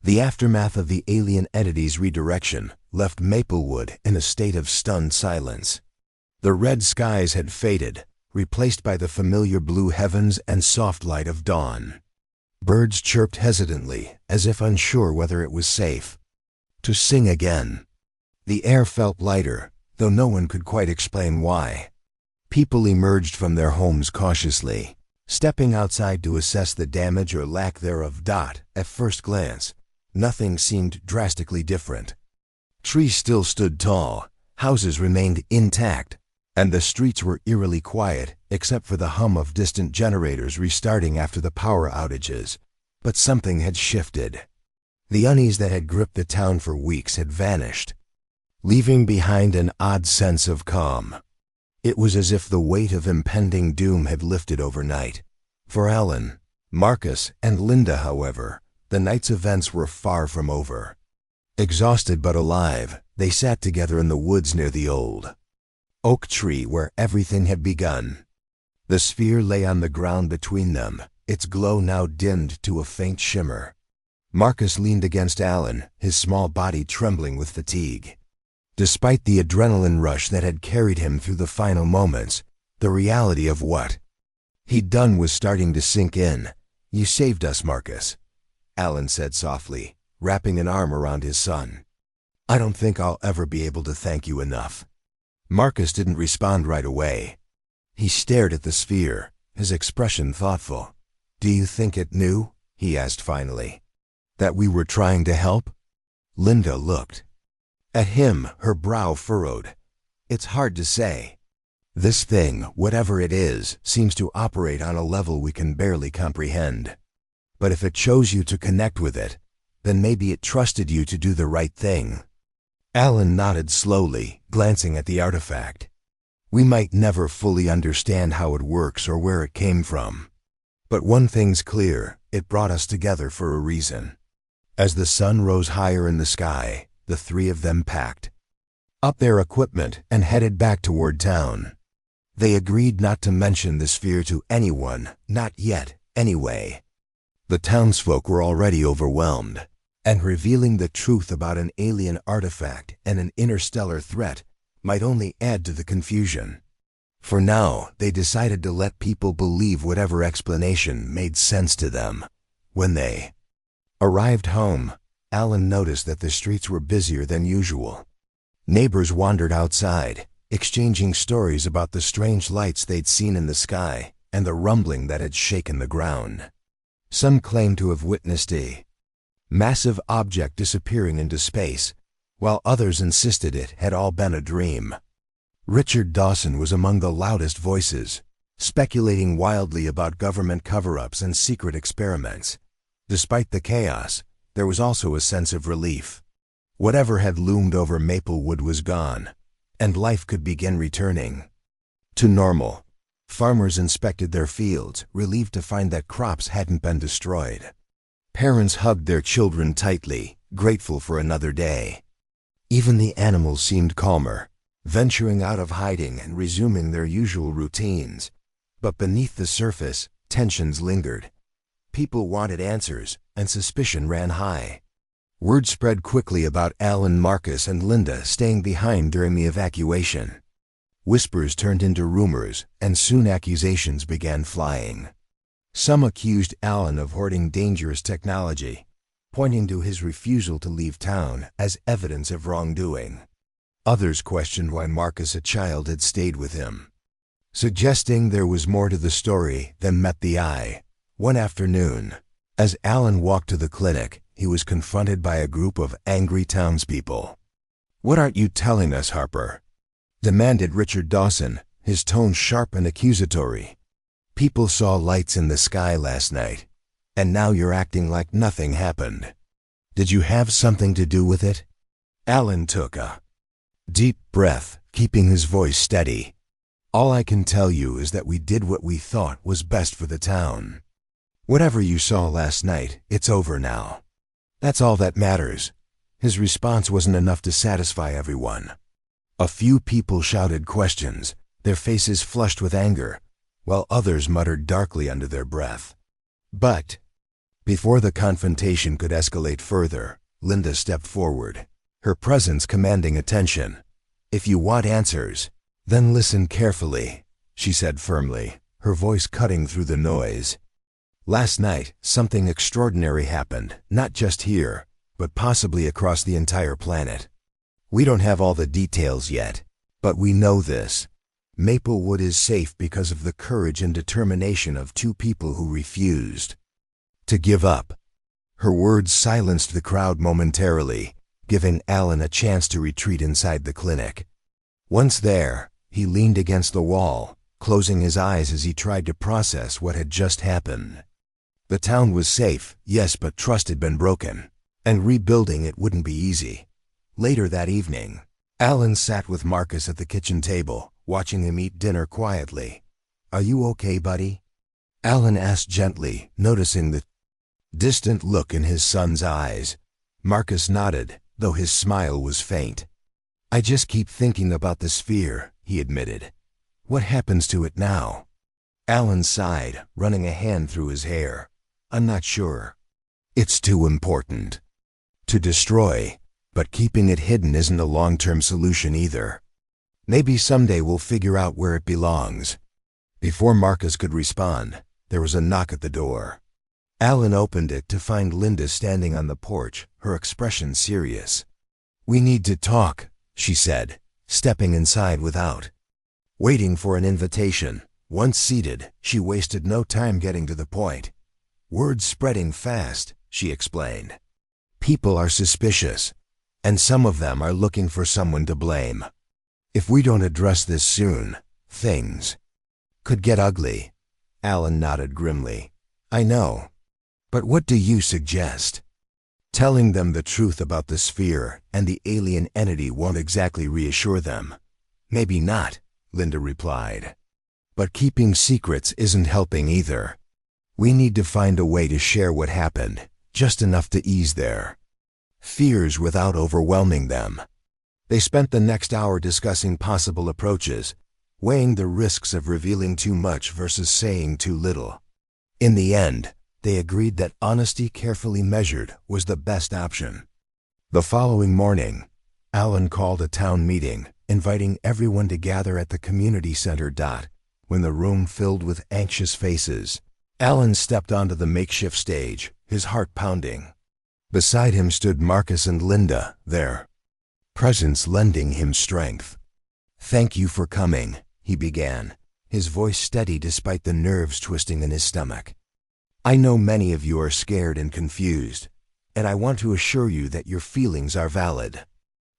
The aftermath of the alien entity's redirection left Maplewood in a state of stunned silence. The red skies had faded, replaced by the familiar blue heavens and soft light of dawn. Birds chirped hesitantly, as if unsure whether it was safe to sing again. The air felt lighter, though no one could quite explain why. People emerged from their homes cautiously, stepping outside to assess the damage or lack thereof. At first glance, nothing seemed drastically different. Trees still stood tall, houses remained intact, and the streets were eerily quiet except for the hum of distant generators restarting after the power outages. But something had shifted. The unease that had gripped the town for weeks had vanished, leaving behind an odd sense of calm. It was as if the weight of impending doom had lifted overnight. For Alan, Marcus, and Linda, however, the night's events were far from over. Exhausted but alive, they sat together in the woods near the old oak tree where everything had begun. The sphere lay on the ground between them, its glow now dimmed to a faint shimmer. Marcus leaned against Alan, his small body trembling with fatigue. Despite the adrenaline rush that had carried him through the final moments, the reality of what he'd done was starting to sink in. "You saved us, Marcus," Alan said softly, wrapping an arm around his son. "I don't think I'll ever be able to thank you enough." Marcus didn't respond right away. He stared at the sphere, his expression thoughtful. "Do you think it knew," he asked finally, "that we were trying to help?" Linda looked at him, her brow furrowed. "It's hard to say. This thing, whatever it is, seems to operate on a level we can barely comprehend. But if it chose you to connect with it, then maybe it trusted you to do the right thing." Alan nodded slowly, glancing at the artifact. "We might never fully understand how it works or where it came from. But one thing's clear, it brought us together for a reason." As the sun rose higher in the sky, the three of them packed up their equipment and headed back toward town. They agreed not to mention the sphere to anyone, not yet, anyway. The townsfolk were already overwhelmed, and revealing the truth about an alien artifact and an interstellar threat might only add to the confusion. For now, they decided to let people believe whatever explanation made sense to them. When they arrived home, Alan noticed that the streets were busier than usual. Neighbors wandered outside, exchanging stories about the strange lights they'd seen in the sky and the rumbling that had shaken the ground. Some claimed to have witnessed a massive object disappearing into space, while others insisted it had all been a dream. Richard Dawson was among the loudest voices, speculating wildly about government cover-ups and secret experiments. Despite the chaos, there was also a sense of relief. Whatever had loomed over Maplewood was gone, and life could begin returning to normal. Farmers inspected their fields, relieved to find that crops hadn't been destroyed. Parents hugged their children tightly, grateful for another day. Even the animals seemed calmer, venturing out of hiding and resuming their usual routines. But beneath the surface, tensions lingered. People wanted answers, and suspicion ran high. Word spread quickly about Alan, Marcus, and Linda staying behind during the evacuation. Whispers turned into rumors, and soon accusations began flying. Some accused Alan of hoarding dangerous technology, pointing to his refusal to leave town as evidence of wrongdoing. Others questioned why Marcus, a child, had stayed with him, suggesting there was more to the story than met the eye. One afternoon, as Alan walked to the clinic, he was confronted by a group of angry townspeople. "What aren't you telling us, Harper?" demanded Richard Dawson, his tone sharp and accusatory. "People saw lights in the sky last night, and now you're acting like nothing happened. Did you have something to do with it?" Alan took a deep breath, keeping his voice steady. "All I can tell you is that we did what we thought was best for the town. Whatever you saw last night, it's over now. That's all that matters." His response wasn't enough to satisfy everyone. A few people shouted questions, their faces flushed with anger, while others muttered darkly under their breath. But Before the confrontation could escalate further, Linda stepped forward, her presence commanding attention. "If you want answers, then listen carefully," she said firmly, her voice cutting through the noise. "Last night, something extraordinary happened, not just here, but possibly across the entire planet. We don't have all the details yet, but we know this. Maplewood is safe because of the courage and determination of two people who refused to give up." Her words silenced the crowd momentarily, giving Alan a chance to retreat inside the clinic. Once there, he leaned against the wall, closing his eyes as he tried to process what had just happened. The town was safe, yes, but trust had been broken, and rebuilding it wouldn't be easy. Later that evening, Alan sat with Marcus at the kitchen table, watching him eat dinner quietly. "Are you okay, buddy?" Alan asked gently, noticing the distant look in his son's eyes. Marcus nodded, though his smile was faint. "I just keep thinking about the sphere," he admitted. "What happens to it now?" Alan sighed, running a hand through his hair. "I'm not sure. It's too important to destroy, but keeping it hidden isn't a long-term solution either. Maybe someday we'll figure out where it belongs." Before Marcus could respond, there was a knock at the door. Alan opened it to find Linda standing on the porch, her expression serious. "We need to talk," she said, stepping inside without waiting for an invitation. Once seated, she wasted no time getting to the point. "Word's spreading fast," she explained. "People are suspicious, and some of them are looking for someone to blame. If we don't address this soon, things could get ugly." Alan nodded grimly. "I know. But what do you suggest?" "Telling them the truth about the sphere and the alien entity won't exactly reassure them." "Maybe not," Linda replied. "But keeping secrets isn't helping either. We need to find a way to share what happened, just enough to ease their fears without overwhelming them." They spent the next hour discussing possible approaches, weighing the risks of revealing too much versus saying too little. In the end, they agreed that honesty carefully measured was the best option. The following morning, Alan called a town meeting, inviting everyone to gather at the community center. When the room filled with anxious faces, Alan stepped onto the makeshift stage, his heart pounding. Beside him stood Marcus and Linda, their presence lending him strength. "Thank you for coming," he began, his voice steady despite the nerves twisting in his stomach. "I know many of you are scared and confused, and I want to assure you that your feelings are valid.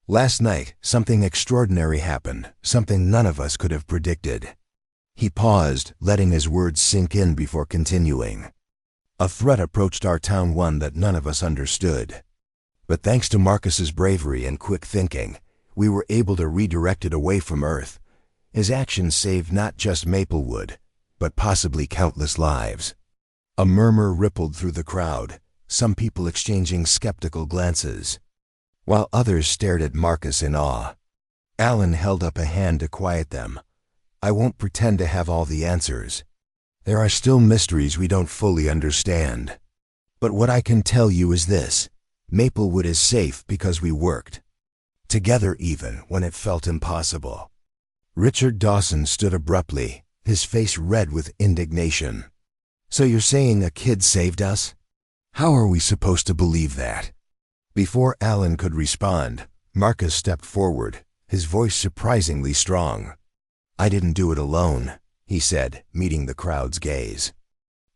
Last night, something extraordinary happened, something none of us could have predicted." He paused, letting his words sink in before continuing. "A threat approached our town, one that none of us understood. But thanks to Marcus's bravery and quick thinking, we were able to redirect it away from Earth. His actions saved not just Maplewood, but possibly countless lives." A murmur rippled through the crowd, some people exchanging skeptical glances, while others stared at Marcus in awe. Alan held up a hand to quiet them. "I won't pretend to have all the answers. There are still mysteries we don't fully understand. But what I can tell you is this: Maplewood is safe because we worked together even when it felt impossible." Richard Dawson stood abruptly, his face red with indignation. "So you're saying a kid saved us? How are we supposed to believe that?" Before Alan could respond, Marcus stepped forward, his voice surprisingly strong. "I didn't do it alone," he said, meeting the crowd's gaze.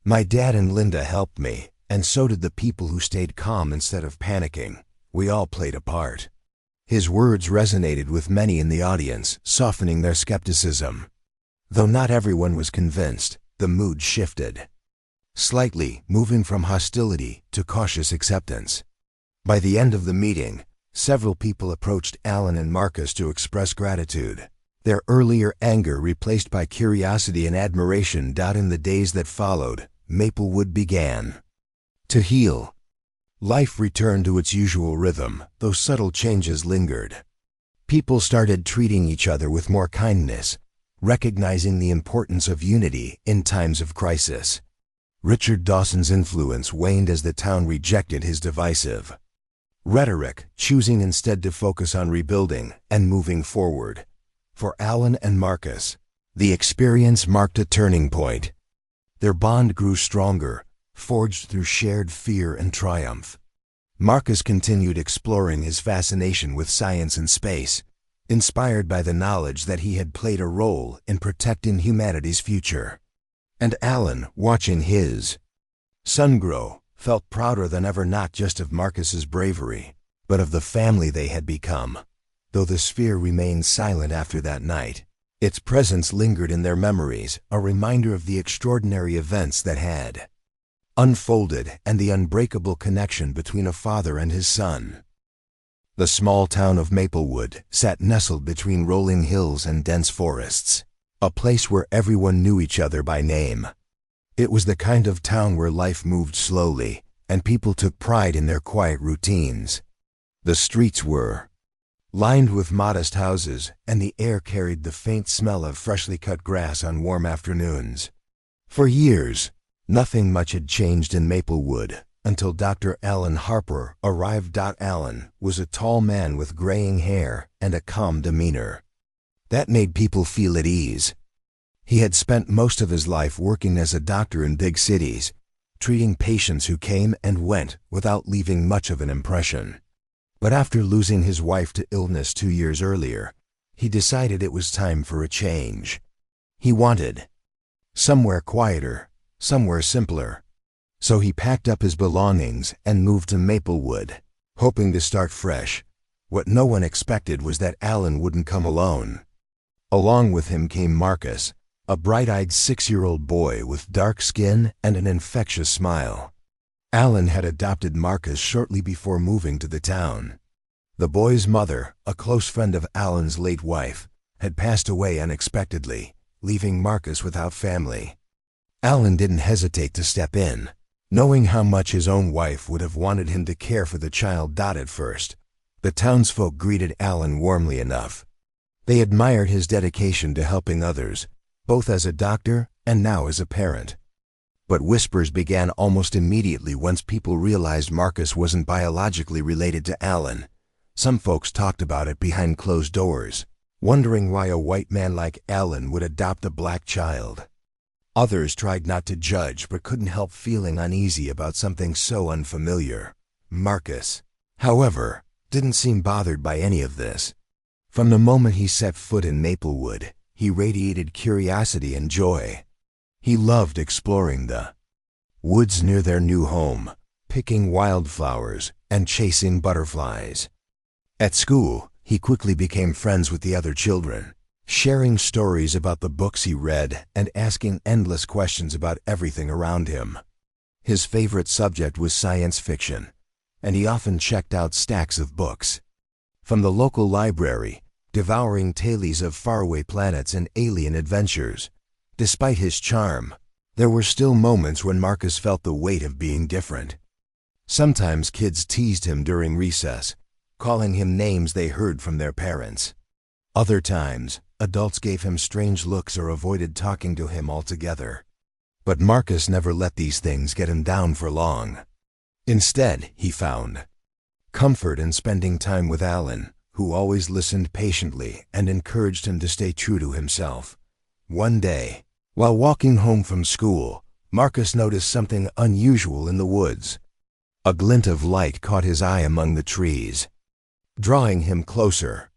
"My dad and Linda helped me, and so did the people who stayed calm instead of panicking. We all played a part." His words resonated with many in the audience, softening their skepticism. Though not everyone was convinced, the mood shifted slightly, moving from hostility to cautious acceptance. By the end of the meeting, several people approached Alan and Marcus to express gratitude, their earlier anger replaced by curiosity and admiration. In the days that followed, Maplewood began to heal. Life returned to its usual rhythm, though subtle changes lingered. People started treating each other with more kindness, recognizing the importance of unity in times of crisis. Richard Dawson's influence waned as the town rejected his divisive rhetoric, choosing instead to focus on rebuilding and moving forward. For Alan and Marcus, the experience marked a turning point. Their bond grew stronger, forged through shared fear and triumph. Marcus continued exploring his fascination with science and space, inspired by the knowledge that he had played a role in protecting humanity's future. And Alan, watching his son grow, felt prouder than ever, not just of Marcus's bravery, but of the family they had become. Though the sphere remained silent after that night, its presence lingered in their memories, a reminder of the extraordinary events that had unfolded and the unbreakable connection between a father and his son. The small town of Maplewood sat nestled between rolling hills and dense forests, a place where everyone knew each other by name. It was the kind of town where life moved slowly, and people took pride in their quiet routines. The streets were lined with modest houses, and the air carried the faint smell of freshly cut grass on warm afternoons. For years, nothing much had changed in Maplewood, until Dr. Alan Harper arrived. Alan was a tall man with graying hair and a calm demeanor. That made people feel at ease. He had spent most of his life working as a doctor in big cities, treating patients who came and went without leaving much of an impression. But after losing his wife to illness 2 years earlier, he decided it was time for a change. He wanted somewhere quieter, somewhere simpler. So he packed up his belongings and moved to Maplewood, hoping to start fresh. What no one expected was that Alan wouldn't come alone. Along with him came Marcus, a bright-eyed 6-year-old boy with dark skin and an infectious smile. Alan had adopted Marcus shortly before moving to the town. The boy's mother, a close friend of Alan's late wife, had passed away unexpectedly, leaving Marcus without family. Alan didn't hesitate to step in, knowing how much his own wife would have wanted him to care for the child. At first, the townsfolk greeted Alan warmly enough. They admired his dedication to helping others, both as a doctor and now as a parent. But whispers began almost immediately once people realized Marcus wasn't biologically related to Alan. Some folks talked about it behind closed doors, wondering why a white man like Alan would adopt a black child. Others tried not to judge but couldn't help feeling uneasy about something so unfamiliar. Marcus, however, didn't seem bothered by any of this. From the moment he set foot in Maplewood, he radiated curiosity and joy. He loved exploring the woods near their new home, picking wildflowers and chasing butterflies. At school, he quickly became friends with the other children, sharing stories about the books he read and asking endless questions about everything around him. His favorite subject was science fiction, and he often checked out stacks of books from the local library, devouring tales of faraway planets and alien adventures. Despite his charm, there were still moments when Marcus felt the weight of being different. Sometimes kids teased him during recess, calling him names they heard from their parents. Other times, adults gave him strange looks or avoided talking to him altogether. But Marcus never let these things get him down for long. Instead, he found comfort in spending time with Alan, who always listened patiently and encouraged him to stay true to himself. One day, while walking home from school, Marcus noticed something unusual in the woods. A glint of light caught his eye among the trees, drawing him closer.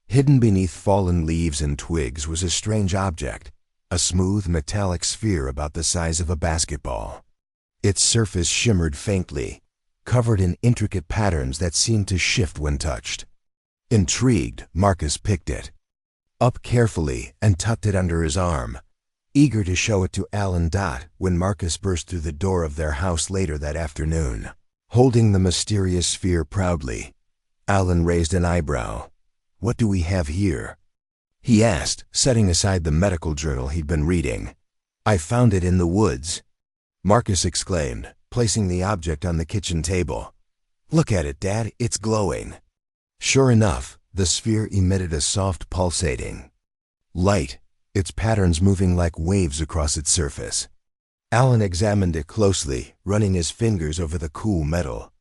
Hidden beneath fallen leaves and twigs was a strange object, a smooth metallic sphere about the size of a basketball. Its surface shimmered faintly, covered in intricate patterns that seemed to shift when touched. Intrigued, Marcus picked it up carefully and tucked it under his arm, eager to show it to Alan. When Marcus burst through the door of their house later that afternoon, holding the mysterious sphere proudly, Alan raised an eyebrow. "What do we have here?" he asked, setting aside the medical journal he'd been reading. "I found it in the woods," Marcus exclaimed, placing the object on the kitchen table. "Look at it, Dad, it's glowing." Sure enough, the sphere emitted a soft pulsating light, its patterns moving like waves across its surface. Alan examined it closely, running his fingers over the cool metal.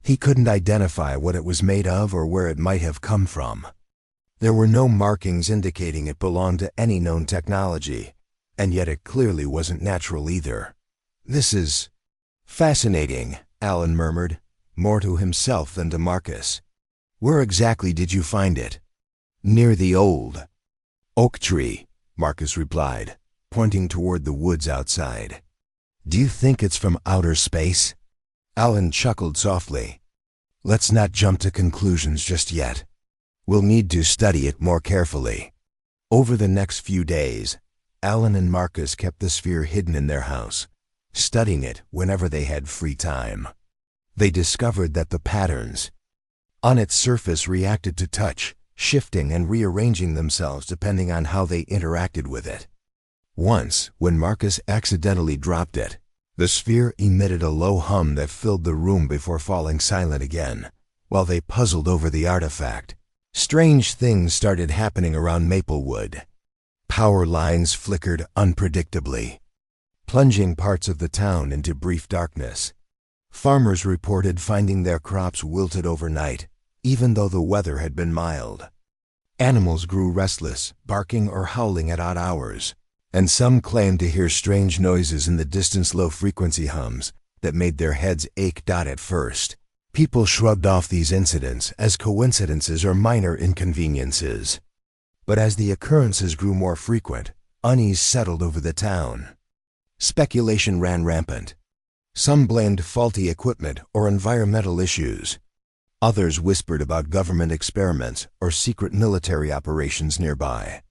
He couldn't identify what it was made of or where it might have come from. There were no markings indicating it belonged to any known technology, and yet it clearly wasn't natural either. "This is fascinating," Alan murmured, more to himself than to Marcus. "Where exactly did you find it?" "Near the old oak tree," Marcus replied, pointing toward the woods outside. "Do you think it's from outer space?" Alan chuckled softly. "Let's not jump to conclusions just yet. We'll need to study it more carefully." Over the next few days, Alan and Marcus kept the sphere hidden in their house, studying it whenever they had free time. They discovered that the patterns on its surface reacted to touch, shifting and rearranging themselves depending on how they interacted with it. Once, when Marcus accidentally dropped it, the sphere emitted a low hum that filled the room before falling silent again, while they puzzled over the artifact. Strange things started happening around Maplewood. Power lines flickered unpredictably, plunging parts of the town into brief darkness. Farmers reported finding their crops wilted overnight, even though the weather had been mild. Animals grew restless, barking or howling at odd hours, and some claimed to hear strange noises in the distance, low-frequency hums that made their heads ache. At first, people shrugged off these incidents as coincidences or minor inconveniences. But as the occurrences grew more frequent, unease settled over the town. Speculation ran rampant. Some blamed faulty equipment or environmental issues. Others whispered about government experiments or secret military operations nearby.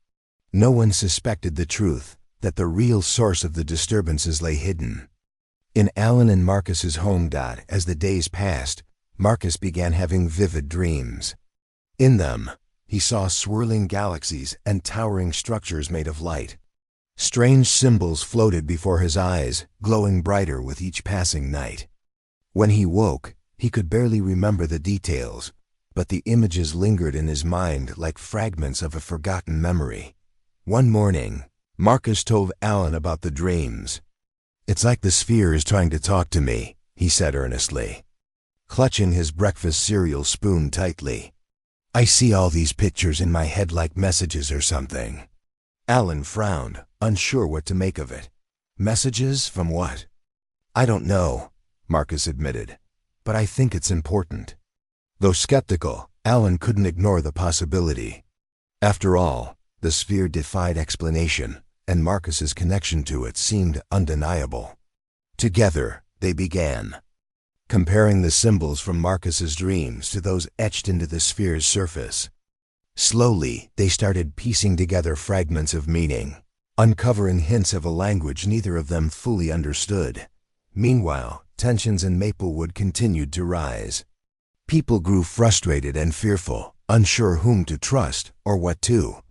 No one suspected the truth, that the real source of the disturbances lay hidden in Alan and Marcus's home. As the days passed, Marcus began having vivid dreams. In them, he saw swirling galaxies and towering structures made of light. Strange symbols floated before his eyes, glowing brighter with each passing night. When he woke, he could barely remember the details, but the images lingered in his mind like fragments of a forgotten memory. One morning, Marcus told Alan about the dreams. "It's like the sphere is trying to talk to me," he said earnestly, clutching his breakfast cereal spoon tightly. "I see all these pictures in my head like messages or something." Alan frowned, unsure what to make of it. "Messages from what?" "I don't know," Marcus admitted, "but I think it's important." Though skeptical, Alan couldn't ignore the possibility. After all, the sphere defied explanation, and Marcus's connection to it seemed undeniable. Together, they began comparing the symbols from Marcus's dreams to those etched into the sphere's surface. Slowly, they started piecing together fragments of meaning, uncovering hints of a language neither of them fully understood. Meanwhile, tensions in Maplewood continued to rise. People grew frustrated and fearful, unsure whom to trust or what to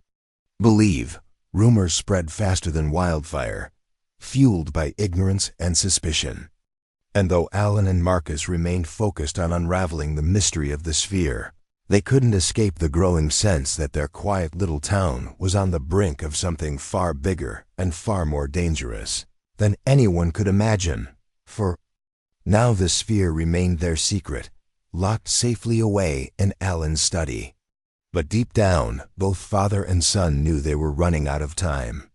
believe. Rumors spread faster than wildfire, fueled by ignorance and suspicion. And though Alan and Marcus remained focused on unraveling the mystery of the sphere, they couldn't escape the growing sense that their quiet little town was on the brink of something far bigger and far more dangerous than anyone could imagine. For now the sphere remained their secret, locked safely away in Alan's study. But deep down, both father and son knew they were running out of time.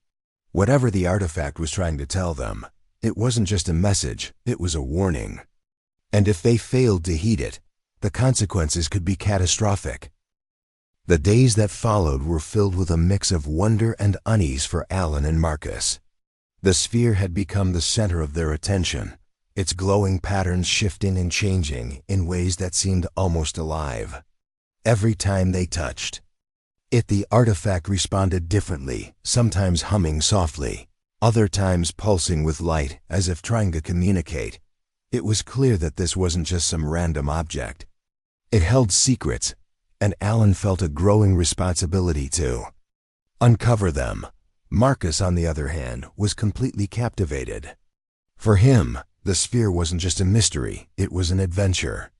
Whatever the artifact was trying to tell them, it wasn't just a message, it was a warning. And if they failed to heed it, the consequences could be catastrophic. The days that followed were filled with a mix of wonder and unease for Alan and Marcus. The sphere had become the center of their attention, its glowing patterns shifting and changing in ways that seemed almost alive. Every time they touched it, the artifact responded differently, sometimes humming softly, other times pulsing with light as if trying to communicate. It was clear that this wasn't just some random object. It held secrets, and Alan felt a growing responsibility to uncover them. Marcus, on the other hand, was completely captivated. For him, the sphere wasn't just a mystery, it was an adventure.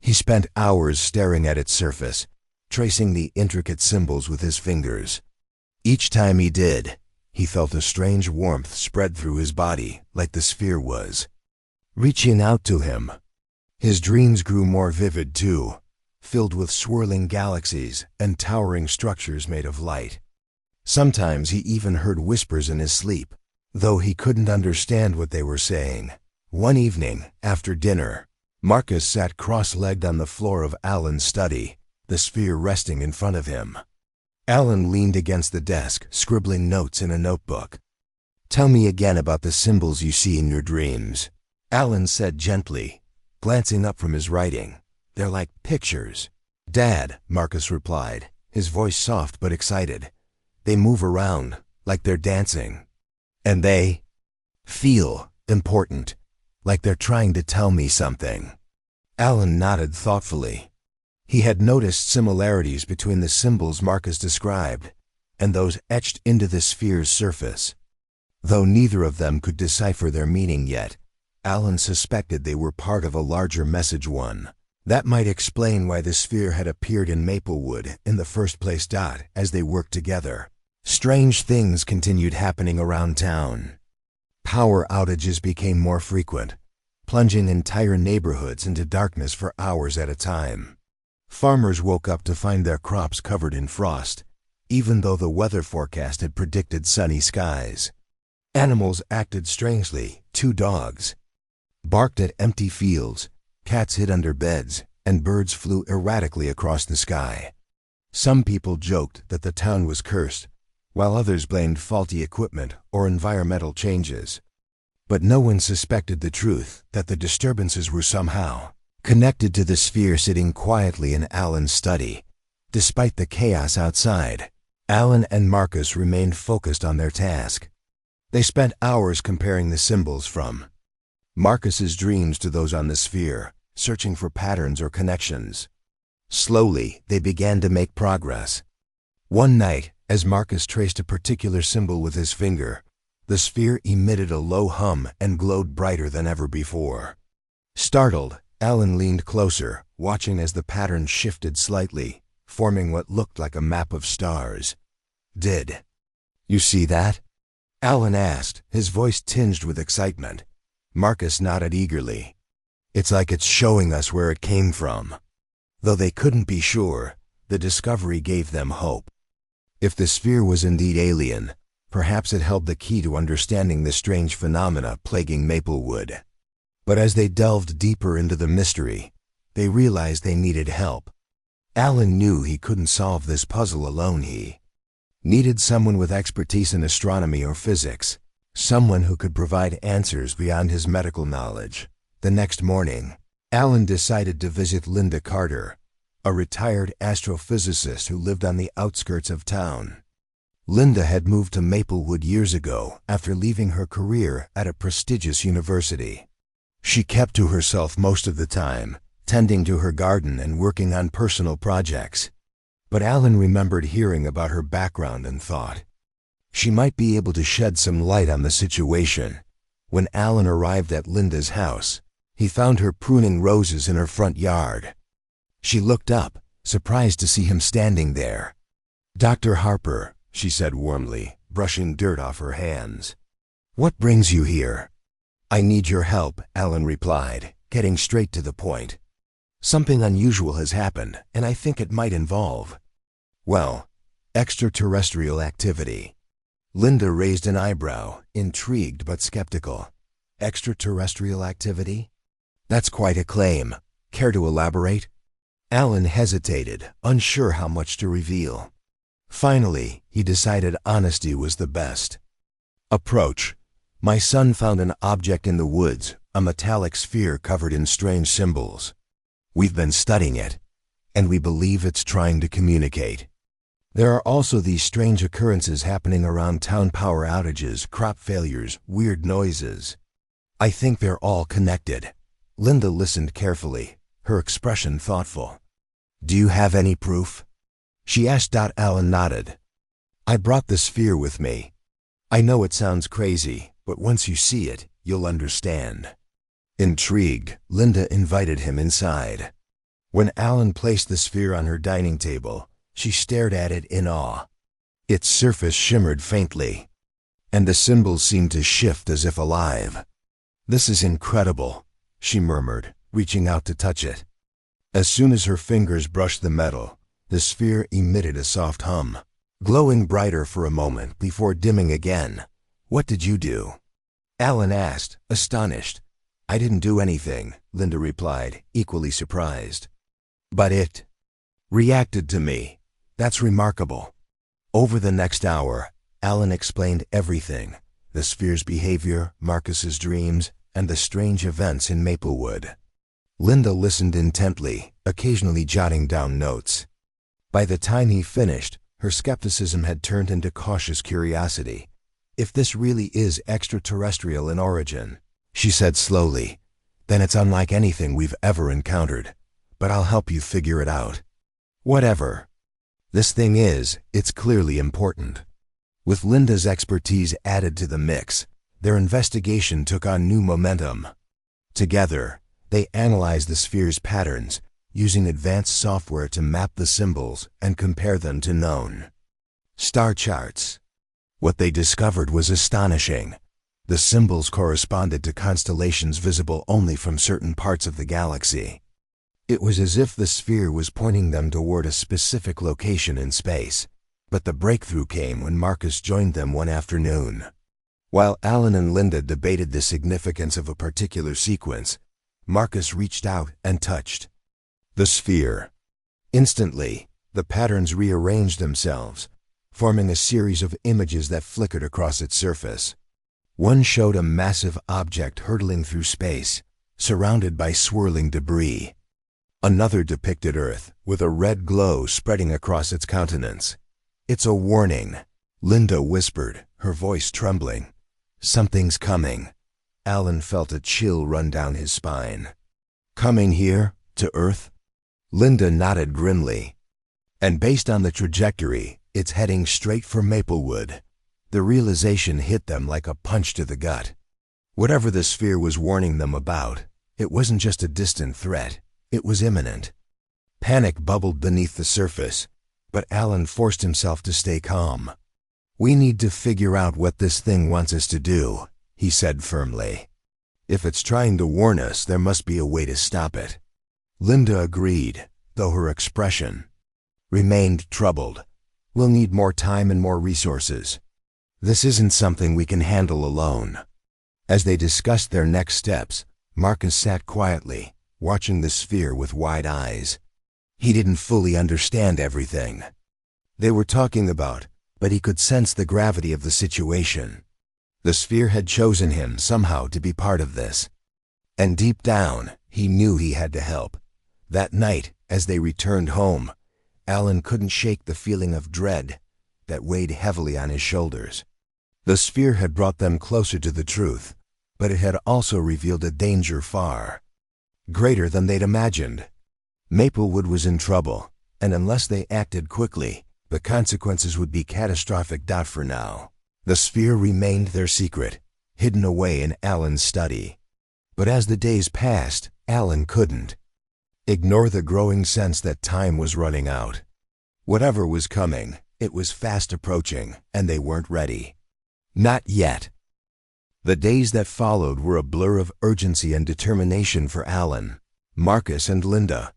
He spent hours staring at its surface, tracing the intricate symbols with his fingers. Each time he did, He felt a strange warmth spread through his body, like the sphere was reaching out to him. His dreams grew more vivid too, filled with swirling galaxies and towering structures made of light. Sometimes he even heard whispers in his sleep, though he couldn't understand what they were saying. One evening, after dinner, Marcus sat cross-legged on the floor of Alan's study, the sphere resting in front of him. Alan leaned against the desk, scribbling notes in a notebook. "Tell me again about the symbols you see in your dreams," Alan said gently, glancing up from his writing. "They're like pictures." "Dad," Marcus replied, his voice soft but excited. "They move around, like they're dancing. And they feel important, like they're trying to tell me something." Alan nodded thoughtfully. He had noticed similarities between the symbols Marcus described and those etched into the sphere's surface. Though neither of them could decipher their meaning yet, Alan suspected they were part of a larger message one. That might explain why the sphere had appeared in Maplewood in the first place. As they worked together, strange things continued happening around town. Power outages became more frequent, plunging entire neighborhoods into darkness for hours at a time. Farmers woke up to find their crops covered in frost, even though the weather forecast had predicted sunny skies. Animals acted strangely. 2 dogs barked at empty fields, cats hid under beds, and birds flew erratically across the sky. Some people joked that the town was cursed, while others blamed faulty equipment or environmental changes. But no one suspected the truth, that the disturbances were somehow connected to the sphere sitting quietly in Alan's study. Despite the chaos outside, Alan and Marcus remained focused on their task. They spent hours comparing the symbols from Marcus's dreams to those on the sphere, searching for patterns or connections. Slowly, they began to make progress. One night, as Marcus traced a particular symbol with his finger, the sphere emitted a low hum and glowed brighter than ever before. Startled, Alan leaned closer, watching as the pattern shifted slightly, forming what looked like a map of stars. "Did you see that?" Alan asked, his voice tinged with excitement. Marcus nodded eagerly. "It's like it's showing us where it came from." Though they couldn't be sure, the discovery gave them hope. If the sphere was indeed alien, perhaps it held the key to understanding the strange phenomena plaguing Maplewood. But as they delved deeper into the mystery, they realized they needed help. Alan knew he couldn't solve this puzzle alone. He needed someone with expertise in astronomy or physics, someone who could provide answers beyond his medical knowledge. The next morning, Alan decided to visit Linda Carter, a retired astrophysicist who lived on the outskirts of town. Linda had moved to Maplewood years ago after leaving her career at a prestigious university. She kept to herself most of the time, tending to her garden and working on personal projects. But Alan remembered hearing about her background and thought she might be able to shed some light on the situation. When Alan arrived at Linda's house, he found her pruning roses in her front yard. She looked up, surprised to see him standing there. "Dr. Harper," she said warmly, brushing dirt off her hands. "What brings you here?" "I need your help," Alan replied, getting straight to the point. "Something unusual has happened, and I think it might involve, well, extraterrestrial activity." Linda raised an eyebrow, intrigued but skeptical. "Extraterrestrial activity? That's quite a claim. Care to elaborate?" Alan hesitated, unsure how much to reveal. Finally, he decided honesty was the best approach. "My son found an object in the woods, a metallic sphere covered in strange symbols. We've been studying it, and we believe it's trying to communicate. There are also these strange occurrences happening around town: power outages, crop failures, weird noises. I think they're all connected." Linda listened carefully, her expression thoughtful. "Do you have any proof?" she asked. Alan nodded. "I brought the sphere with me. I know it sounds crazy, but once you see it, you'll understand." Intrigued, Linda invited him inside. When Alan placed the sphere on her dining table, she stared at it in awe. Its surface shimmered faintly, and the symbols seemed to shift as if alive. "This is incredible," she murmured, reaching out to touch it. As soon as her fingers brushed the metal, the sphere emitted a soft hum, glowing brighter for a moment before dimming again. "What did you do?" Alan asked, astonished. "I didn't do anything," Linda replied, equally surprised. "But it reacted to me. That's remarkable." Over the next hour, Alan explained everything: the sphere's behavior, Marcus's dreams, and the strange events in Maplewood. Linda listened intently, occasionally jotting down notes. By the time he finished, her skepticism had turned into cautious curiosity. "If this really is extraterrestrial in origin," she said slowly, "then it's unlike anything we've ever encountered. But I'll help you figure it out. Whatever this thing is, it's clearly important." With Linda's expertise added to the mix, their investigation took on new momentum. Together, they analyzed the sphere's patterns, using advanced software to map the symbols and compare them to known star charts. What they discovered was astonishing. The symbols corresponded to constellations visible only from certain parts of the galaxy. It was as if the sphere was pointing them toward a specific location in space. But the breakthrough came when Marcus joined them one afternoon. While Alan and Linda debated the significance of a particular sequence, Marcus reached out and touched the sphere. Instantly, the patterns rearranged themselves, forming a series of images that flickered across its surface. One showed a massive object hurtling through space, surrounded by swirling debris. Another depicted Earth, with a red glow spreading across its countenance. "It's a warning," Linda whispered, her voice trembling. "Something's coming." Alan felt a chill run down his spine. "Coming here, to Earth?" Linda nodded grimly. "And based on the trajectory, it's heading straight for Maplewood." The realization hit them like a punch to the gut. Whatever the sphere was warning them about, it wasn't just a distant threat, it was imminent. Panic bubbled beneath the surface, but Alan forced himself to stay calm. "We need to figure out what this thing wants us to do," he said firmly. "If it's trying to warn us, there must be a way to stop it." Linda agreed, though her expression remained troubled. "We'll need more time and more resources. This isn't something we can handle alone." As they discussed their next steps, Marcus sat quietly, watching the sphere with wide eyes. He didn't fully understand everything they were talking about, but he could sense the gravity of the situation. The sphere had chosen him somehow to be part of this. And deep down, he knew he had to help. That night, as they returned home, Alan couldn't shake the feeling of dread that weighed heavily on his shoulders. The sphere had brought them closer to the truth, but it had also revealed a danger far greater than they'd imagined. Maplewood was in trouble, and unless they acted quickly, the consequences would be catastrophic. For now, the sphere remained their secret, hidden away in Alan's study. But as the days passed, Alan couldn't ignore the growing sense that time was running out. Whatever was coming, it was fast approaching, and they weren't ready. Not yet. The days that followed were a blur of urgency and determination for Alan, Marcus, and Linda.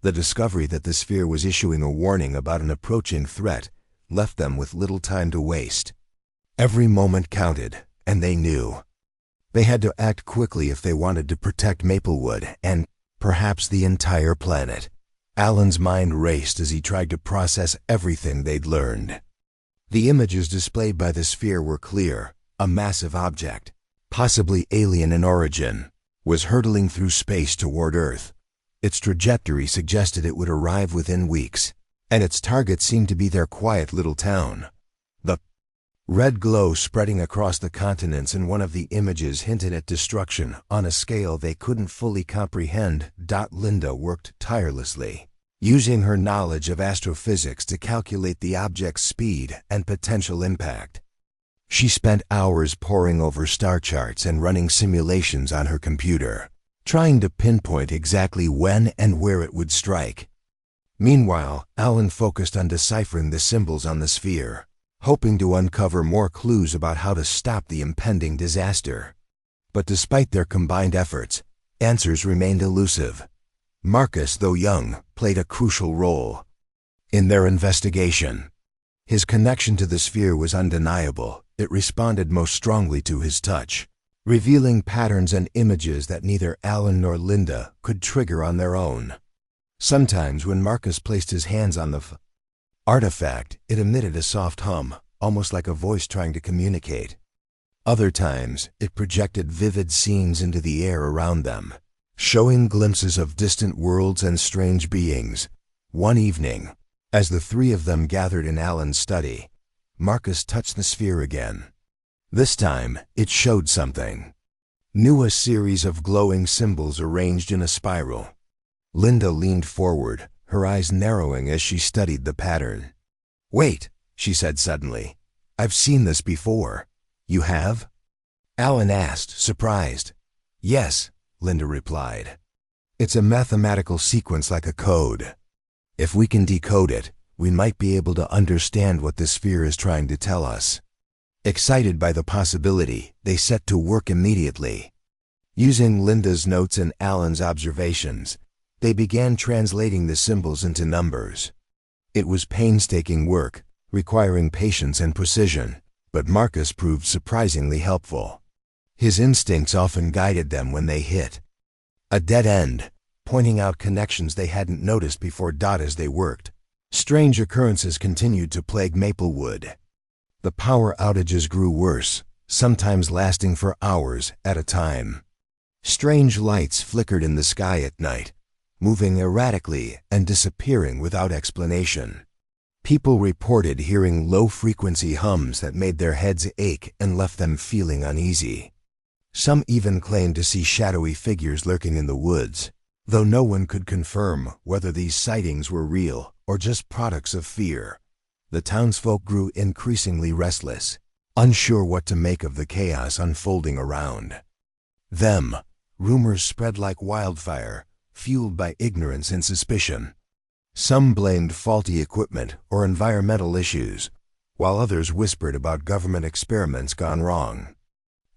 The discovery that the sphere was issuing a warning about an approaching threat left them with little time to waste. Every moment counted, and they knew they had to act quickly if they wanted to protect Maplewood and, perhaps, the entire planet. Alan's mind raced as he tried to process everything they'd learned. The images displayed by the sphere were clear. A massive object, possibly alien in origin, was hurtling through space toward Earth. Its trajectory suggested it would arrive within weeks, and its target seemed to be their quiet little town. The red glow spreading across the continents in one of the images hinted at destruction on a scale they couldn't fully comprehend. Linda worked tirelessly, using her knowledge of astrophysics to calculate the object's speed and potential impact. She spent hours poring over star charts and running simulations on her computer, trying to pinpoint exactly when and where it would strike. Meanwhile, Alan focused on deciphering the symbols on the sphere. hoping to uncover more clues about how to stop the impending disaster. But despite their combined efforts, answers remained elusive. Marcus, though young, played a crucial role in their investigation. His connection to the sphere was undeniable. It responded most strongly to his touch, revealing patterns and images that neither Alan nor Linda could trigger on their own. Sometimes when Marcus placed his hands on the artifact, it emitted a soft hum, almost like a voice trying to communicate. Other times, it projected vivid scenes into the air around them, showing glimpses of distant worlds and strange beings. One evening, as the three of them gathered in Alan's study, Marcus touched the sphere again. This time, it showed something new, a series of glowing symbols arranged in a spiral. Linda leaned forward, her eyes narrowing as she studied the pattern. "Wait," she said suddenly. "I've seen this before." "You have?" Alan asked, surprised. "Yes," Linda replied. "It's a mathematical sequence like a code. If we can decode it, we might be able to understand what the sphere is trying to tell us." Excited by the possibility, they set to work immediately. Using Linda's notes and Alan's observations, they began translating the symbols into numbers. It was painstaking work, requiring patience and precision, but Marcus proved surprisingly helpful. His instincts often guided them when they hit a dead end, pointing out connections they hadn't noticed before. As they worked, strange occurrences continued to plague Maplewood. The power outages grew worse, sometimes lasting for hours at a time. Strange lights flickered in the sky at night, moving erratically and disappearing without explanation. People reported hearing low-frequency hums that made their heads ache and left them feeling uneasy. Some even claimed to see shadowy figures lurking in the woods, though no one could confirm whether these sightings were real or just products of fear. The townsfolk grew increasingly restless, unsure what to make of the chaos unfolding around them. Rumors spread like wildfire, fueled by ignorance and suspicion. Some blamed faulty equipment or environmental issues, while others whispered about government experiments gone wrong.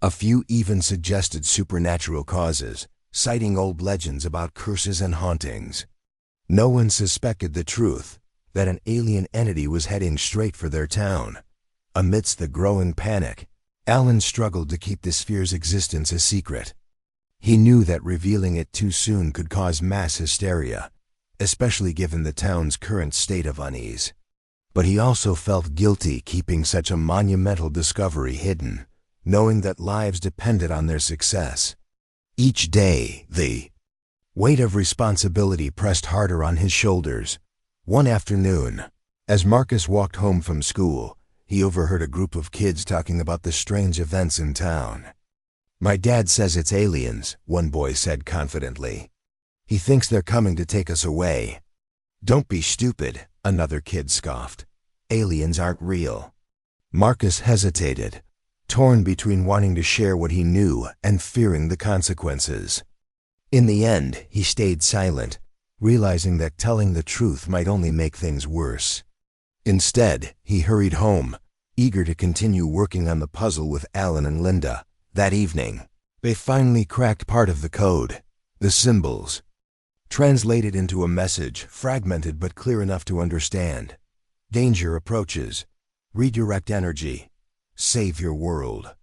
A few even suggested supernatural causes, citing old legends about curses and hauntings. No one suspected the truth, that an alien entity was heading straight for their town. Amidst the growing panic, Alan struggled to keep the sphere's existence a secret. He knew that revealing it too soon could cause mass hysteria, especially given the town's current state of unease. But he also felt guilty keeping such a monumental discovery hidden, knowing that lives depended on their success. Each day, the weight of responsibility pressed harder on his shoulders. One afternoon, as Marcus walked home from school, he overheard a group of kids talking about the strange events in town. "My dad says it's aliens," one boy said confidently. "He thinks they're coming to take us away." "Don't be stupid," another kid scoffed. "Aliens aren't real." Marcus hesitated, torn between wanting to share what he knew and fearing the consequences. In the end, he stayed silent, realizing that telling the truth might only make things worse. Instead, he hurried home, eager to continue working on the puzzle with Alan and Linda. That evening, they finally cracked part of the code, the symbols, translated into a message fragmented but clear enough to understand. "Danger approaches. Redirect energy. Save your world."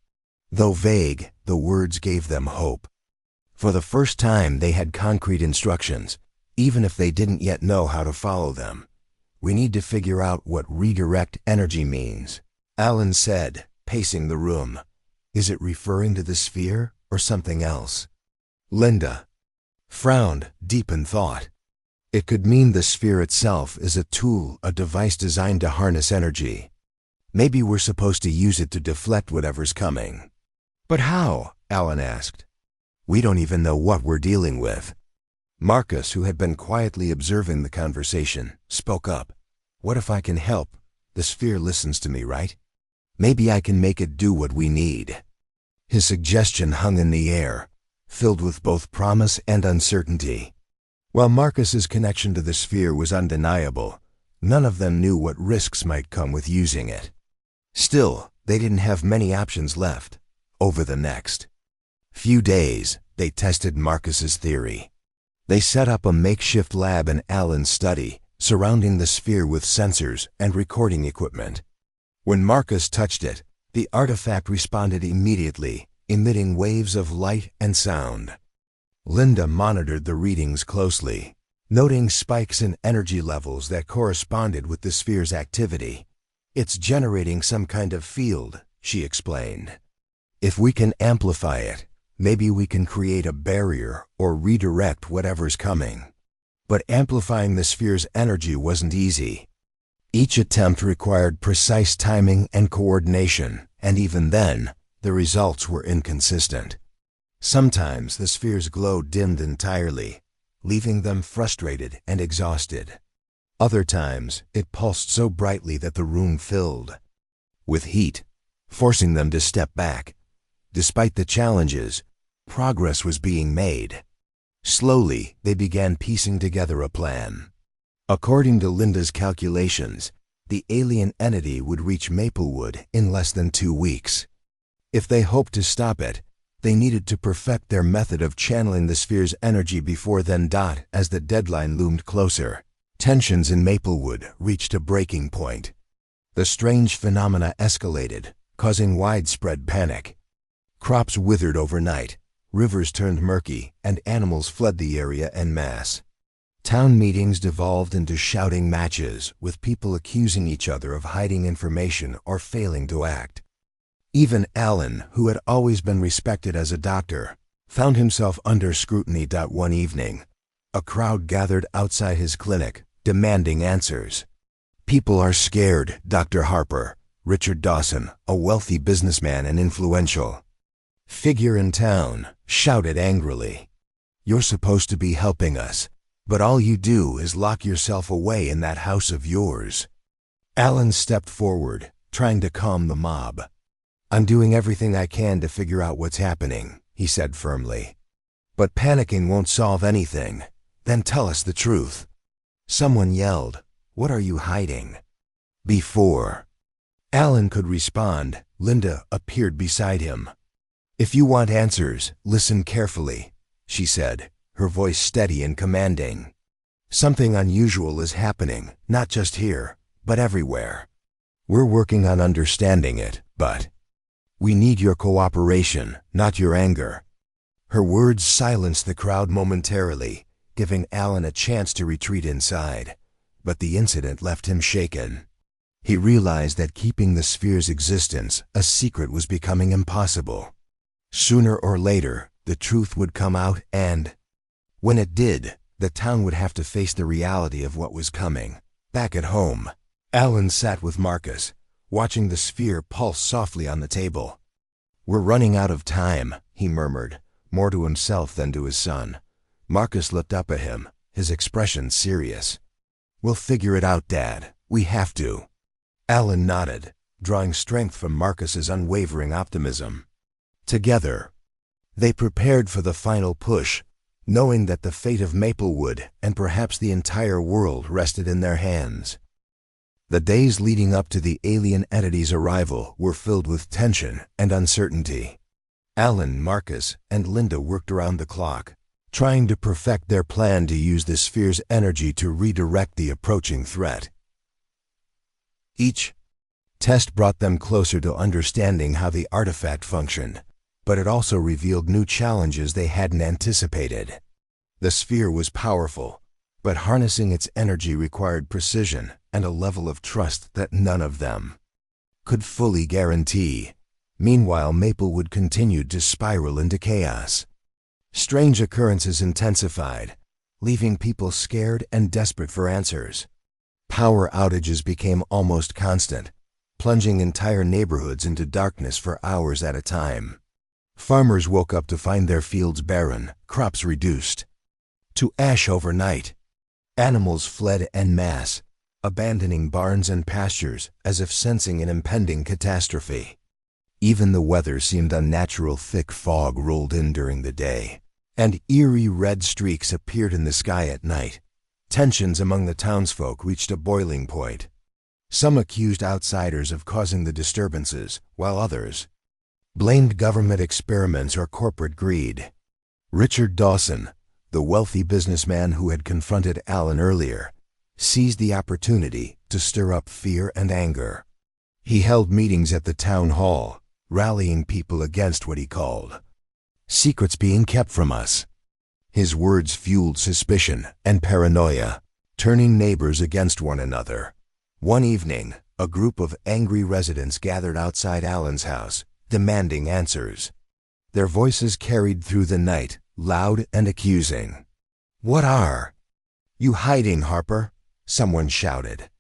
Though vague, the words gave them hope. For the first time, they had concrete instructions, even if they didn't yet know how to follow them. "We need to figure out what redirect energy means," Alan said, pacing the room. "Is it referring to the sphere or something else?" Linda frowned, deep in thought. "It could mean the sphere itself is a tool, a device designed to harness energy. Maybe we're supposed to use it to deflect whatever's coming." "But how?" Alan asked. "We don't even know what we're dealing with." Marcus, who had been quietly observing the conversation, spoke up. "What if I can help? The sphere listens to me, right? Maybe I can make it do what we need." His suggestion hung in the air, filled with both promise and uncertainty. While Marcus's connection to the sphere was undeniable, none of them knew what risks might come with using it. Still, they didn't have many options left. Over the next few days, they tested Marcus's theory. They set up a makeshift lab in Alan's study, surrounding the sphere with sensors and recording equipment. When Marcus touched it, the artifact responded immediately, emitting waves of light and sound. Linda monitored the readings closely, noting spikes in energy levels that corresponded with the sphere's activity. "It's generating some kind of field," she explained. "If we can amplify it, maybe we can create a barrier or redirect whatever's coming." But amplifying the sphere's energy wasn't easy. Each attempt required precise timing and coordination, and even then, the results were inconsistent. Sometimes the sphere's glow dimmed entirely, leaving them frustrated and exhausted. Other times, it pulsed so brightly that the room filled with heat, forcing them to step back. Despite the challenges, progress was being made. Slowly, they began piecing together a plan. According to Linda's calculations, the alien entity would reach Maplewood in less than 2 weeks. If they hoped to stop it, they needed to perfect their method of channeling the sphere's energy before then. As the deadline loomed closer, tensions in Maplewood reached a breaking point. The strange phenomena escalated, causing widespread panic. Crops withered overnight, rivers turned murky, and animals fled the area en masse. Town meetings devolved into shouting matches, with people accusing each other of hiding information or failing to act. Even Alan, who had always been respected as a doctor, found himself under scrutiny. One evening, a crowd gathered outside his clinic, demanding answers. "People are scared," Dr. Harper, Richard Dawson, a wealthy businessman and influential figure in town, shouted angrily. "You're supposed to be helping us, but all you do is lock yourself away in that house of yours." Alan stepped forward, trying to calm the mob. "I'm doing everything I can to figure out what's happening," he said firmly. "But panicking won't solve anything. Then tell us the truth." Someone yelled, "What are you hiding?" Before Alan could respond, Linda appeared beside him. "If you want answers, listen carefully," she said, her voice steady and commanding. "Something unusual is happening, not just here, but everywhere. We're working on understanding it, but we need your cooperation, not your anger." Her words silenced the crowd momentarily, giving Alan a chance to retreat inside. But the incident left him shaken. He realized that keeping the sphere's existence a secret was becoming impossible. Sooner or later, the truth would come out, and when it did, the town would have to face the reality of what was coming. Back at home, Alan sat with Marcus, watching the sphere pulse softly on the table. "We're running out of time," he murmured, more to himself than to his son. Marcus looked up at him, his expression serious. "We'll figure it out, Dad. We have to." Alan nodded, drawing strength from Marcus's unwavering optimism. Together, they prepared for the final push, knowing that the fate of Maplewood and perhaps the entire world rested in their hands. The days leading up to the alien entity's arrival were filled with tension and uncertainty. Alan, Marcus, and Linda worked around the clock, trying to perfect their plan to use the sphere's energy to redirect the approaching threat. Each test brought them closer to understanding how the artifact functioned, but it also revealed new challenges they hadn't anticipated. The sphere was powerful, but harnessing its energy required precision and a level of trust that none of them could fully guarantee. Meanwhile, Maplewood continued to spiral into chaos. Strange occurrences intensified, leaving people scared and desperate for answers. Power outages became almost constant, plunging entire neighborhoods into darkness for hours at a time. Farmers woke up to find their fields barren, crops reduced to ash overnight. Animals fled en masse, abandoning barns and pastures as if sensing an impending catastrophe. Even the weather seemed unnatural. Thick fog rolled in during the day, and eerie red streaks appeared in the sky at night. Tensions among the townsfolk reached a boiling point. Some accused outsiders of causing the disturbances, while others blamed government experiments or corporate greed. Richard Dawson, the wealthy businessman who had confronted Alan earlier, seized the opportunity to stir up fear and anger. He held meetings at the town hall, rallying people against what he called secrets being kept from us. His words fueled suspicion and paranoia, turning neighbors against one another. One evening, a group of angry residents gathered outside Alan's house, demanding answers. Their voices carried through the night, loud and accusing. "What are you hiding, Harper?" someone shouted.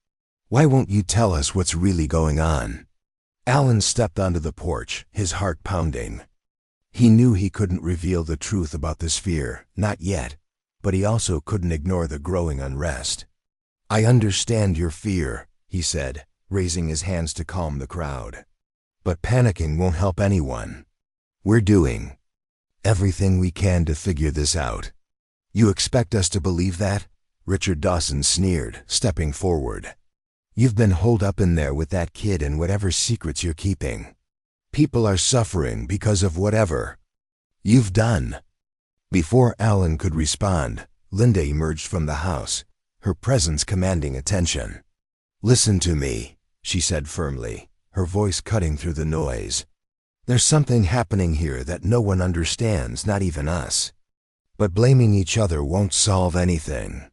"Why won't you tell us what's really going on?" Alan stepped onto the porch, his heart pounding. He knew he couldn't reveal the truth about the sphere, not yet, but he also couldn't ignore the growing unrest. "I understand your fear," he said, raising his hands to calm the crowd. "But panicking won't help anyone. We're doing everything we can to figure this out." "You expect us to believe that?" Richard Dawson sneered, stepping forward. "You've been holed up in there with that kid and whatever secrets you're keeping. People are suffering because of whatever you've done." Before Alan could respond, Linda emerged from the house, her presence commanding attention. "Listen to me," she said firmly, her voice cutting through the noise. "There's something happening here that no one understands, not even us. But blaming each other won't solve anything.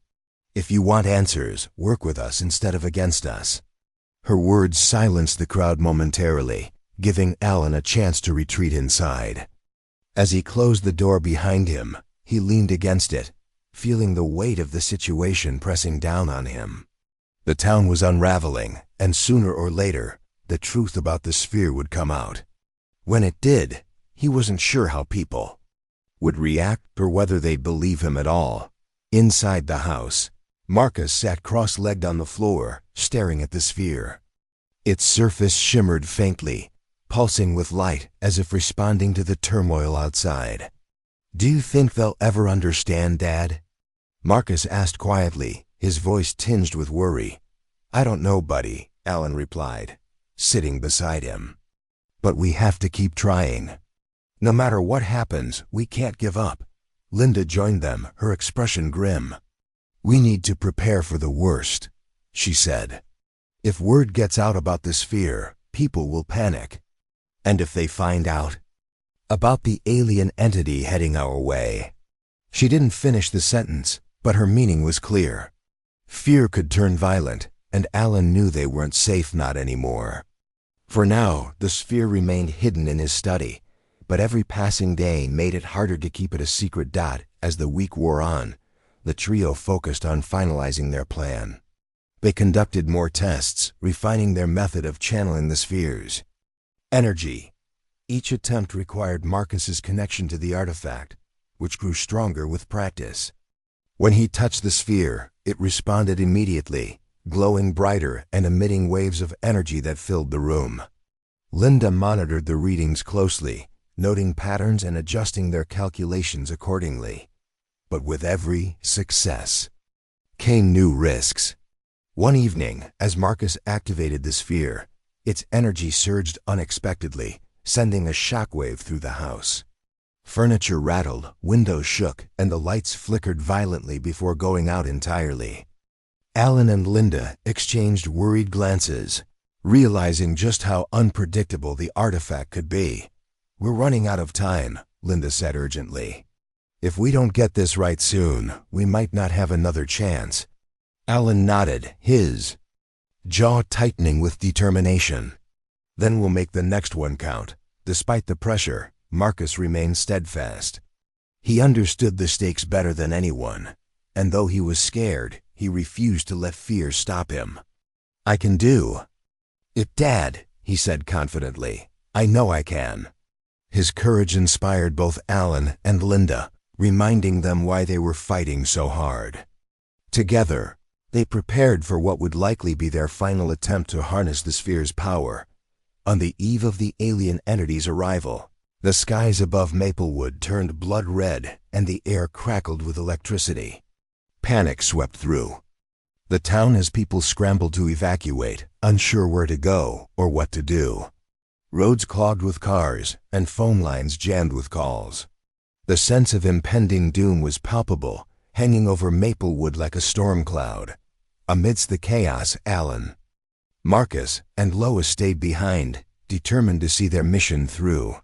If you want answers, work with us instead of against us." Her words silenced the crowd momentarily, giving Alan a chance to retreat inside. As he closed the door behind him, he leaned against it, feeling the weight of the situation pressing down on him. The town was unraveling, and sooner or later, the truth about the sphere would come out. When it did, he wasn't sure how people would react or whether they'd believe him at all. Inside the house, Marcus sat cross-legged on the floor, staring at the sphere. Its surface shimmered faintly, pulsing with light as if responding to the turmoil outside. "Do you think they'll ever understand, Dad?" Marcus asked quietly, his voice tinged with worry. "I don't know, buddy," Alan replied, sitting beside him. "But we have to keep trying. No matter what happens, we can't give up." Linda joined them, her expression grim. "We need to prepare for the worst," she said. "If word gets out about the sphere, people will panic. And if they find out about the alien entity heading our way." She didn't finish the sentence, but her meaning was clear. Fear could turn violent, and Alan knew they weren't safe, not anymore. For now, the sphere remained hidden in his study, but every passing day made it harder to keep it a secret. As the week wore on, the trio focused on finalizing their plan. They conducted more tests, refining their method of channeling the sphere's energy. Each attempt required Marcus's connection to the artifact, which grew stronger with practice. When he touched the sphere, it responded immediately, glowing brighter and emitting waves of energy that filled the room. Linda monitored the readings closely, noting patterns and adjusting their calculations accordingly. But with every success came new risks. One evening, as Marcus activated the sphere, its energy surged unexpectedly, sending a shockwave through the house. Furniture rattled, windows shook, and the lights flickered violently before going out entirely. Alan and Linda exchanged worried glances, realizing just how unpredictable the artifact could be. "We're running out of time," Linda said urgently. "If we don't get this right soon, we might not have another chance." Alan nodded, his jaw tightening with determination. "Then we'll make the next one count." Despite the pressure, Marcus remained steadfast. He understood the stakes better than anyone, and though he was scared, he refused to let fear stop him. "I can do it, Dad," he said confidently. "I know I can." His courage inspired both Alan and Linda, reminding them why they were fighting so hard. Together, they prepared for what would likely be their final attempt to harness the sphere's power. On the eve of the alien entity's arrival, the skies above Maplewood turned blood red and the air crackled with electricity. Panic swept through the town as people scrambled to evacuate, unsure where to go or what to do. Roads clogged with cars and phone lines jammed with calls. The sense of impending doom was palpable, hanging over Maplewood like a storm cloud. Amidst the chaos, Alan, Marcus, and Lois stayed behind, determined to see their mission through.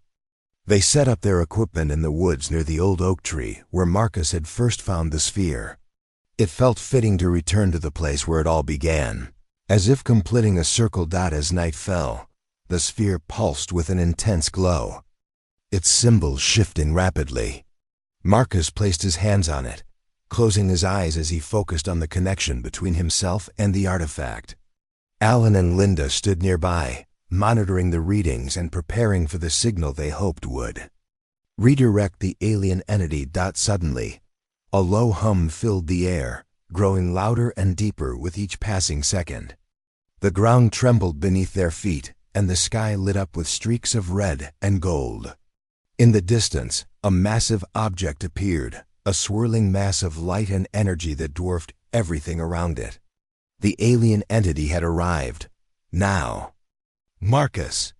They set up their equipment in the woods near the old oak tree where Marcus had first found the sphere. It felt fitting to return to the place where it all began. As if completing a circle dot as night fell, the sphere pulsed with an intense glow, its symbols shifting rapidly. Marcus placed his hands on it, closing his eyes as he focused on the connection between himself and the artifact. Alan and Linda stood nearby, monitoring the readings and preparing for the signal they hoped would redirect the alien entity. Suddenly, a low hum filled the air, growing louder and deeper with each passing second. The ground trembled beneath their feet, and the sky lit up with streaks of red and gold. In the distance, a massive object appeared, a swirling mass of light and energy that dwarfed everything around it. The alien entity had arrived. Now. "Marcus!"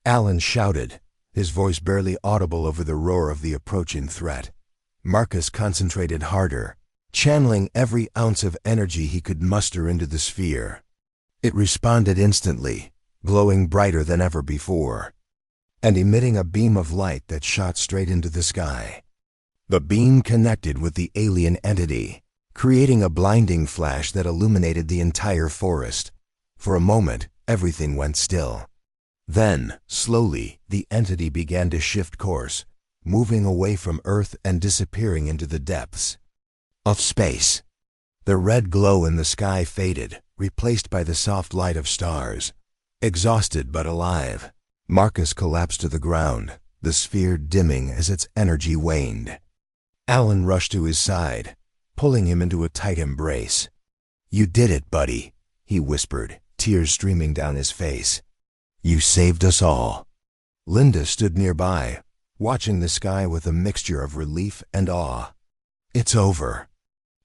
Alan shouted, his voice barely audible over the roar of the approaching threat. Marcus concentrated harder, channeling every ounce of energy he could muster into the sphere. It responded instantly, glowing brighter than ever before, and emitting a beam of light that shot straight into the sky. The beam connected with the alien entity, creating a blinding flash that illuminated the entire forest. For a moment, everything went still. Then, slowly, the entity began to shift course, moving away from Earth and disappearing into the depths of space. The red glow in the sky faded, replaced by the soft light of stars. Exhausted but alive, Marcus collapsed to the ground, the sphere dimming as its energy waned. Alan rushed to his side, pulling him into a tight embrace. "You did it, buddy," he whispered, tears streaming down his face. "You saved us all." Linda stood nearby, watching the sky with a mixture of relief and awe. "It's over,"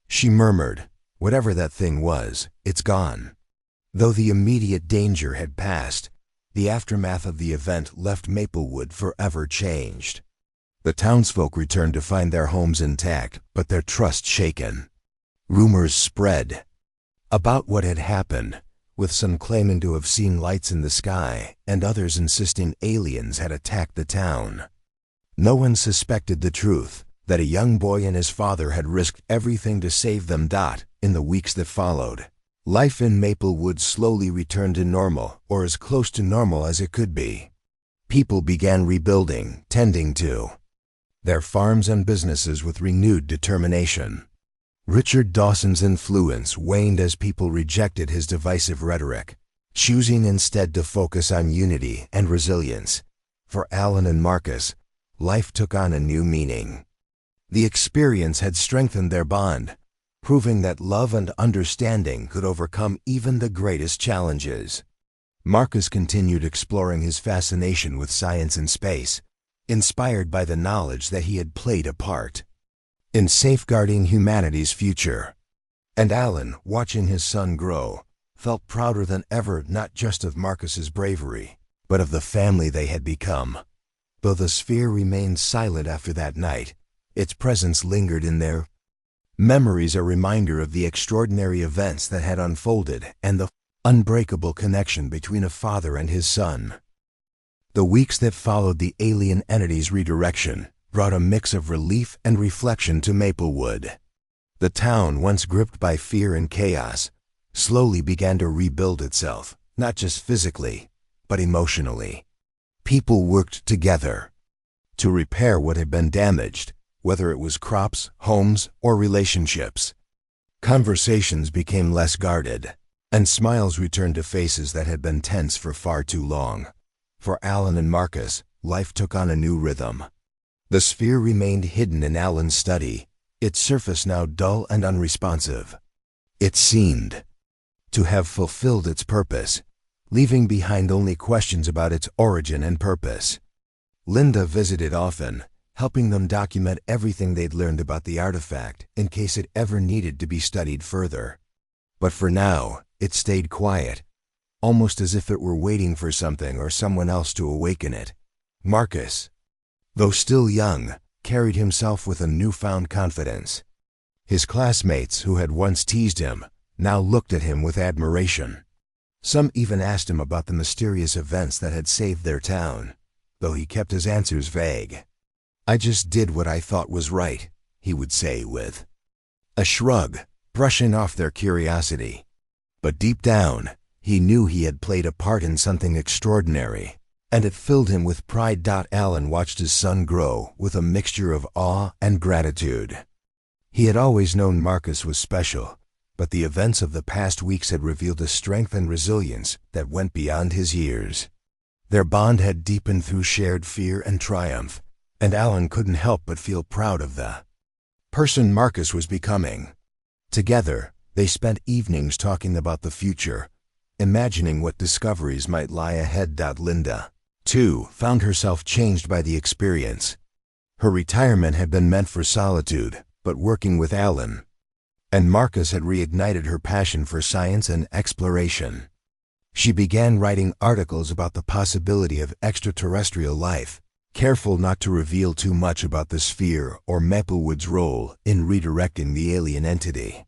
she murmured. "Whatever that thing was, it's gone." Though the immediate danger had passed, the aftermath of the event left Maplewood forever changed. The townsfolk returned to find their homes intact, but their trust shaken. Rumors spread about what had happened, with some claiming to have seen lights in the sky and others insisting aliens had attacked the town. No one suspected the truth, that a young boy and his father had risked everything to save them. In the weeks that followed, life in Maplewood slowly returned to normal, or as close to normal as it could be. People began rebuilding, tending to their farms and businesses with renewed determination. Richard Dawson's influence waned as people rejected his divisive rhetoric, choosing instead to focus on unity and resilience. For Alan and Marcus, life took on a new meaning. The experience had strengthened their bond, proving that love and understanding could overcome even the greatest challenges. Marcus continued exploring his fascination with science and space, inspired by the knowledge that he had played a part in safeguarding humanity's future. And Alan, watching his son grow, felt prouder than ever not just of Marcus's bravery, but of the family they had become. Though the sphere remained silent after that night, its presence lingered in their memories, a reminder of the extraordinary events that had unfolded and the unbreakable connection between a father and his son. The weeks that followed the alien entity's redirection brought a mix of relief and reflection to Maplewood. The town, once gripped by fear and chaos, slowly began to rebuild itself, not just physically, but emotionally. People worked together to repair what had been damaged, whether it was crops, homes, or relationships. Conversations became less guarded, and smiles returned to faces that had been tense for far too long. For Alan and Marcus, life took on a new rhythm. The sphere remained hidden in Alan's study, its surface now dull and unresponsive. It seemed to have fulfilled its purpose, leaving behind only questions about its origin and purpose. Linda visited often, helping them document everything they'd learned about the artifact in case it ever needed to be studied further. But for now, it stayed quiet, almost as if it were waiting for something or someone else to awaken it. Marcus, though still young, carried himself with a newfound confidence. His classmates, who had once teased him, now looked at him with admiration. Some even asked him about the mysterious events that had saved their town, though he kept his answers vague. "I just did what I thought was right," he would say with a shrug, brushing off their curiosity. But deep down, he knew he had played a part in something extraordinary, and it filled him with pride. Alan watched his son grow with a mixture of awe and gratitude. He had always known Marcus was special, but the events of the past weeks had revealed a strength and resilience that went beyond his years. Their bond had deepened through shared fear and triumph, and Alan couldn't help but feel proud of the person Marcus was becoming. Together, they spent evenings talking about the future, imagining what discoveries might lie ahead. Linda, too, found herself changed by the experience. Her retirement had been meant for solitude, but working with Alan and Marcus had reignited her passion for science and exploration. She began writing articles about the possibility of extraterrestrial life, careful not to reveal too much about the sphere or Maplewood's role in redirecting the alien entity.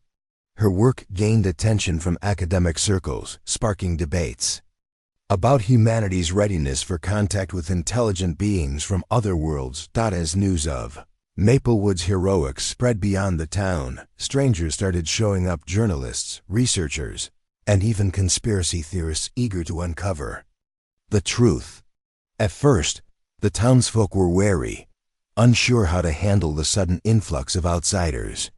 Her work gained attention from academic circles, sparking debates about humanity's readiness for contact with intelligent beings from other worlds. As news of Maplewood's heroics spread beyond the town, strangers started showing up: journalists, researchers, and even conspiracy theorists eager to uncover the truth. At first, the townsfolk were wary, unsure how to handle the sudden influx of outsiders.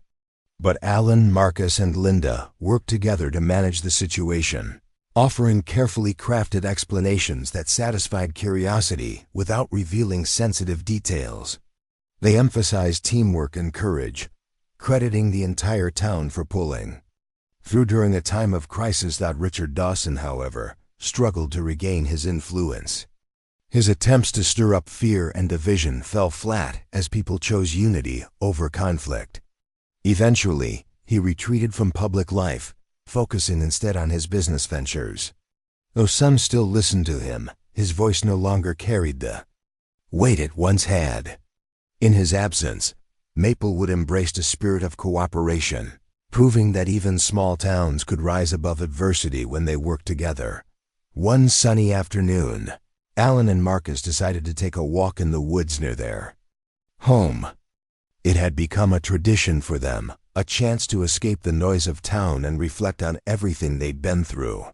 But Alan, Marcus, and Linda worked together to manage the situation, offering carefully crafted explanations that satisfied curiosity without revealing sensitive details. They emphasized teamwork and courage, crediting the entire town for pulling through during a time of crisis. Richard Dawson, however, struggled to regain his influence. His attempts to stir up fear and division fell flat as people chose unity over conflict. Eventually, he retreated from public life, focusing instead on his business ventures. Though some still listened to him, his voice no longer carried the weight it once had. In his absence, Maplewood embraced a spirit of cooperation, proving that even small towns could rise above adversity when they worked together. One sunny afternoon, Alan and Marcus decided to take a walk in the woods near their home. It had become a tradition for them, a chance to escape the noise of town and reflect on everything they'd been through.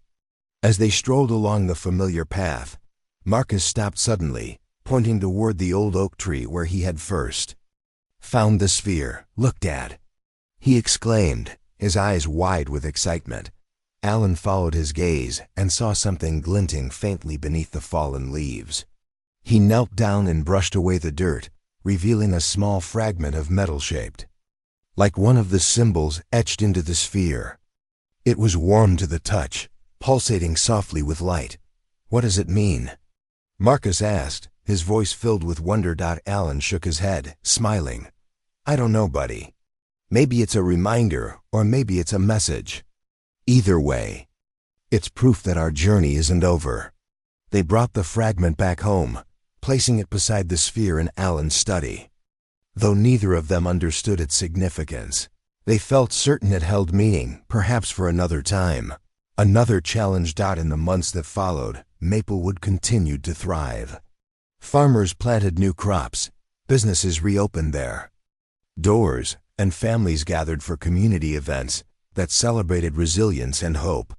As they strolled along the familiar path, Marcus stopped suddenly, pointing toward the old oak tree where he had first found the sphere. "Look, Dad," he exclaimed, his eyes wide with excitement. Alan followed his gaze and saw something glinting faintly beneath the fallen leaves. He knelt down and brushed away the dirt, revealing a small fragment of metal shaped like one of the symbols etched into the sphere. It was warm to the touch, pulsating softly with light. "What does it mean?" Marcus asked, his voice filled with wonder. Alan shook his head, smiling. "I don't know, buddy. Maybe it's a reminder, or maybe it's a message. Either way, it's proof that our journey isn't over." They brought the fragment back home, placing it beside the sphere in Alan's study. Though neither of them understood its significance, they felt certain it held meaning, perhaps for another time, another challenge. In the months that followed, Maplewood continued to thrive. Farmers planted new crops, businesses reopened their doors, and families gathered for community events that celebrated resilience and hope.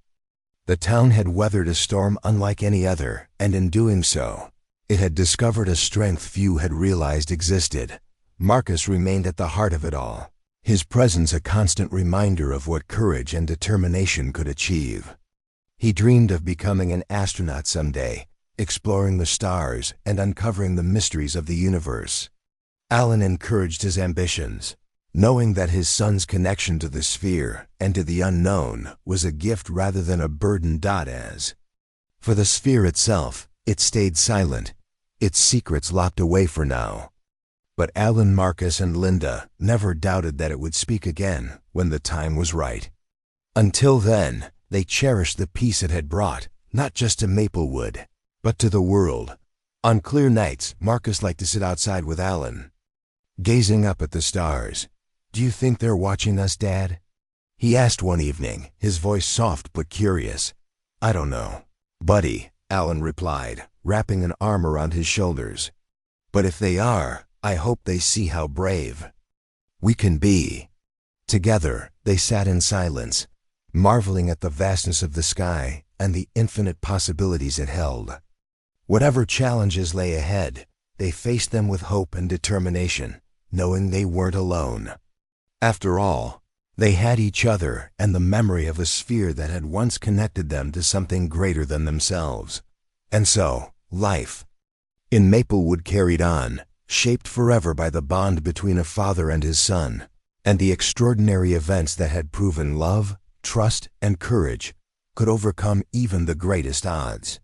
The town had weathered a storm unlike any other, and in doing so, it had discovered a strength few had realized existed. Marcus remained at the heart of it all, his presence a constant reminder of what courage and determination could achieve. He dreamed of becoming an astronaut someday, exploring the stars and uncovering the mysteries of the universe. Alan encouraged his ambitions, knowing that his son's connection to the sphere and to the unknown was a gift rather than a burden. As for the sphere itself, it stayed silent, its secrets locked away for now. But Alan, Marcus, and Linda never doubted that it would speak again when the time was right. Until then, they cherished the peace it had brought, not just to Maplewood, but to the world. On clear nights, Marcus liked to sit outside with Alan, gazing up at the stars. "Do you think they're watching us, Dad?" he asked one evening, his voice soft but curious. "I don't know, buddy," Alan replied, wrapping an arm around his shoulders. "But if they are, I hope they see how brave we can be." Together, they sat in silence, marveling at the vastness of the sky and the infinite possibilities it held. Whatever challenges lay ahead, they faced them with hope and determination, knowing they weren't alone. After all, they had each other and the memory of a sphere that had once connected them to something greater than themselves. And so, life in Maplewood carried on, shaped forever by the bond between a father and his son, and the extraordinary events that had proven love, trust, and courage could overcome even the greatest odds.